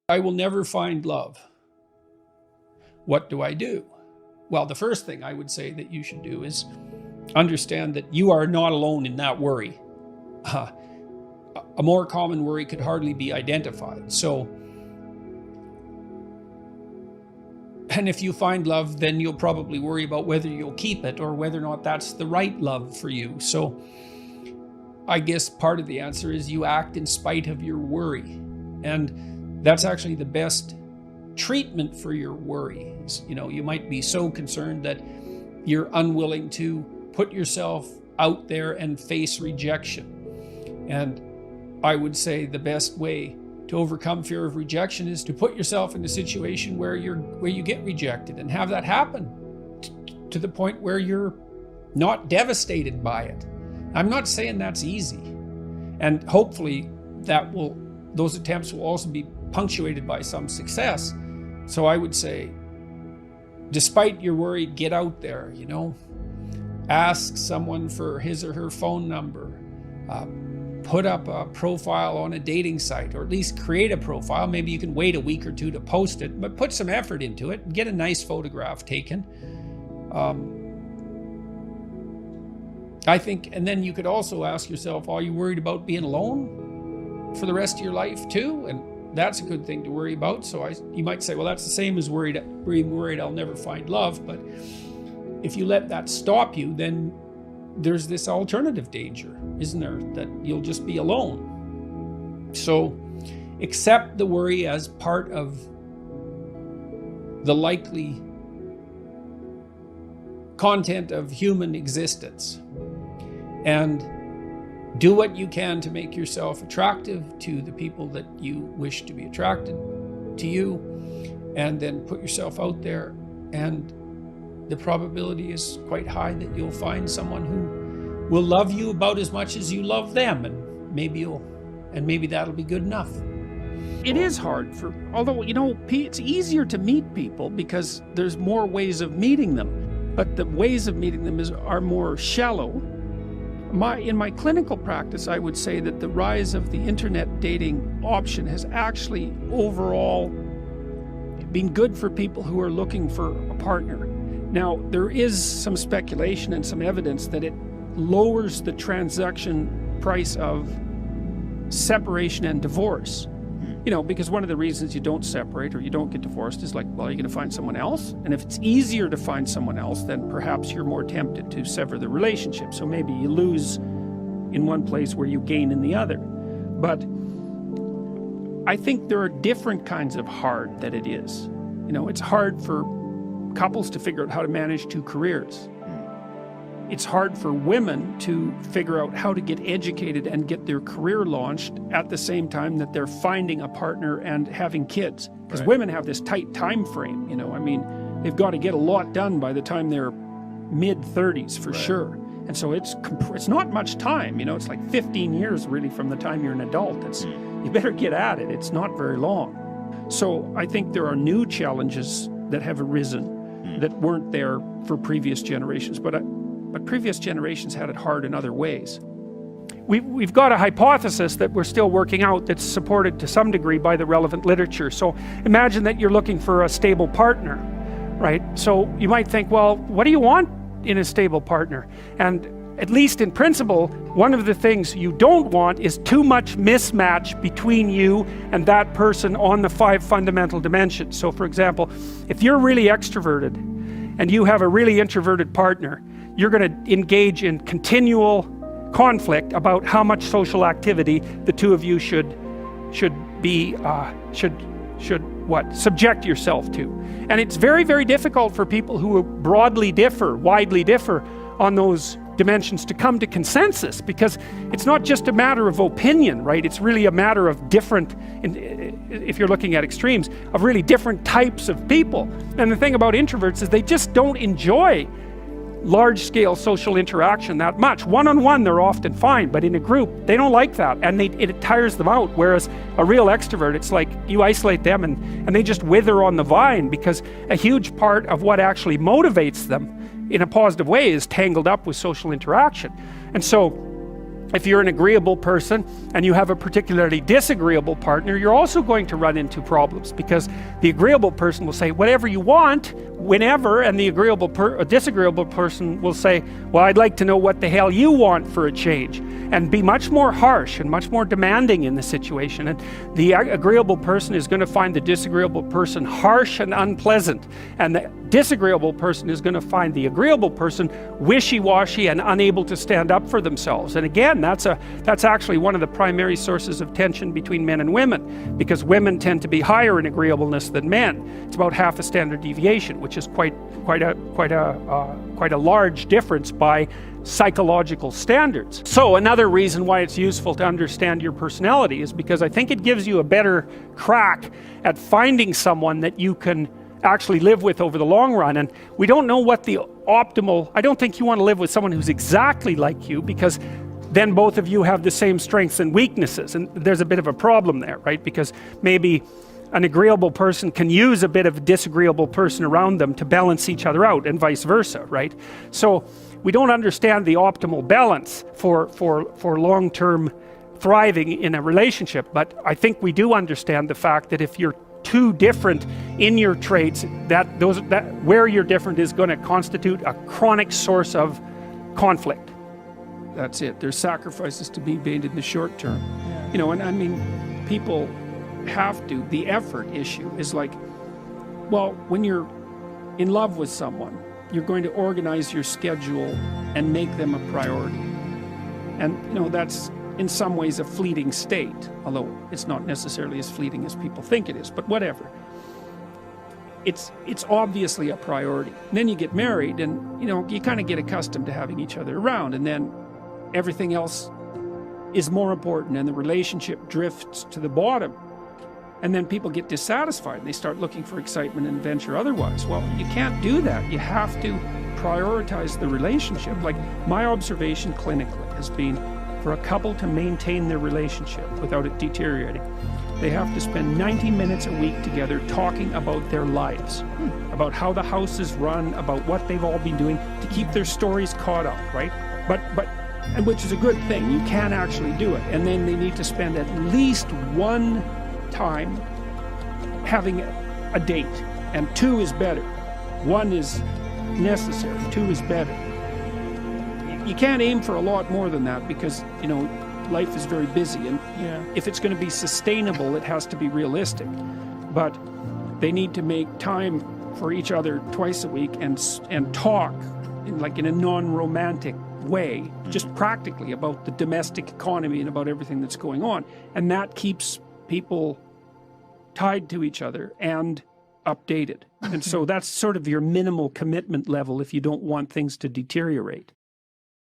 I will never find love. What do I do? Well, the first thing I would say that you should do is understand that you are not alone in that worry. A more common worry could hardly be identified. And if you find love, then you'll probably worry about whether you'll keep it or whether or not that's the right love for you. So I guess part of the answer is you act in spite of your worry. And that's actually the best treatment for your worry. You might be so concerned that you're unwilling to put yourself out there and face rejection. And I would say the best way to overcome fear of rejection is to put yourself in a situation where you get rejected and have that happen to the point where you're not devastated by it. I'm not saying that's easy. And hopefully those attempts will also be punctuated by some success. So I would say, despite your worry, get out there, ask someone for his or her phone number, put up a profile on a dating site, or at least create a profile. Maybe you can wait a week or two to post it, but put some effort into it and get a nice photograph taken. I think, and then you could also ask yourself, are you worried about being alone for the rest of your life too? And that's a good thing to worry about. So you might say, well, that's the same as being worried I'll never find love. But if you let that stop you, then there's this alternative danger, isn't there? That you'll just be alone. So accept the worry as part of the likely content of human existence. And do what you can to make yourself attractive to the people that you wish to be attracted to you, and then put yourself out there, and the probability is quite high that you'll find someone who will love you about as much as you love them, and maybe that'll be good enough. It is hard although it's easier to meet people because there's more ways of meeting them, but the ways of meeting them are more shallow. In my clinical practice, I would say that the rise of the internet dating option has actually overall been good for people who are looking for a partner. Now, there is some speculation and some evidence that it lowers the transaction price of separation and divorce. Because one of the reasons you don't separate or you don't get divorced is you're going to find someone else. And if it's easier to find someone else, then perhaps you're more tempted to sever the relationship. So maybe you lose in one place where you gain in the other. But I think there are different kinds of hard that it is. It's hard for couples to figure out how to manage two careers. It's hard for women to figure out how to get educated and get their career launched at the same time that they're finding a partner and having kids. Because women have this tight time frame, they've got to get a lot done by the time they're mid-30s for sure. And so it's not much time, it's like 15 years really from the time you're an adult. You better get at it. It's not very long. So I think there are new challenges that have arisen that weren't there for previous generations. But previous generations had it hard in other ways. We've got a hypothesis that we're still working out that's supported to some degree by the relevant literature. So imagine that you're looking for a stable partner, right? So you might think, well, what do you want in a stable partner? And at least in principle, one of the things you don't want is too much mismatch between you and that person on the 5 fundamental dimensions. So for example, if you're really extroverted and you have a really introverted partner, you're going to engage in continual conflict about how much social activity the two of you should subject yourself to. And it's very, very difficult for people who widely differ on those dimensions to come to consensus, because it's not just a matter of opinion, right? It's really a matter of different, if you're looking at extremes, of really different types of people. And the thing about introverts is they just don't enjoy large-scale social interaction that much. One-on-one they're often fine, but in a group they don't like that, and it tires them out. Whereas a real extrovert, it's like you isolate them and they just wither on the vine, because a huge part of what actually motivates them in a positive way is tangled up with social interaction. And so if you're an agreeable person and you have a particularly disagreeable partner, you're also going to run into problems, because the agreeable person will say whatever you want, whenever, and the disagreeable person will say, well, I'd like to know what the hell you want for a change, and be much more harsh and much more demanding in the situation. And the agreeable person is going to find the disagreeable person harsh and unpleasant, and the disagreeable person is going to find the agreeable person wishy-washy and unable to stand up for themselves. And again, that's actually one of the primary sources of tension between men and women, because women tend to be higher in agreeableness than men. It's about half a standard deviation, which is quite a large difference by psychological standards. So another reason why it's useful to understand your personality is because I think it gives you a better crack at finding someone that you can actually live with over the long run. And we don't know what the optimal, I don't think you want to live with someone who's exactly like you, because then both of you have the same strengths and weaknesses, and there's a bit of a problem there, right? Because maybe an agreeable person can use a bit of a disagreeable person around them to balance each other out, and vice versa, right? So we don't understand the optimal balance for long-term thriving in a relationship, but I think we do understand the fact that if you're too different in your traits, that where you're different is going to constitute a chronic source of conflict. That's it. There's sacrifices to be made in the short term. You know, and I mean, people have to, the effort issue is like, well, when you're in love with someone, you're going to organize your schedule and make them a priority. And, you know, that's in some ways a fleeting state, although it's not necessarily as fleeting as people think it is, but whatever. It's obviously a priority. And then you get married and, you know, you kind of get accustomed to having each other around, and then everything else is more important and the relationship drifts to the bottom. And then people get dissatisfied and they start looking for excitement and adventure otherwise. Well, you can't do that. You have to prioritize the relationship. Like, my observation clinically has been, for a couple to maintain their relationship without it deteriorating, they have to spend 90 minutes a week together talking about their lives, about how the house is run, about what they've all been doing, to keep their stories caught up, right? And which is a good thing. You can actually do it. And then they need to spend at least one time having a date, and 2 is better. 1 is necessary, 2 is better. You can't aim for a lot more than that, because, you know, life is very busy, and if it's going to be sustainable, it has to be realistic. But they need to make time for each other twice a week and talk in a non-romantic way, just practically about the domestic economy and about everything that's going on. And that keeps people tied to each other and updated. And so that's sort of your minimal commitment level if you don't want things to deteriorate.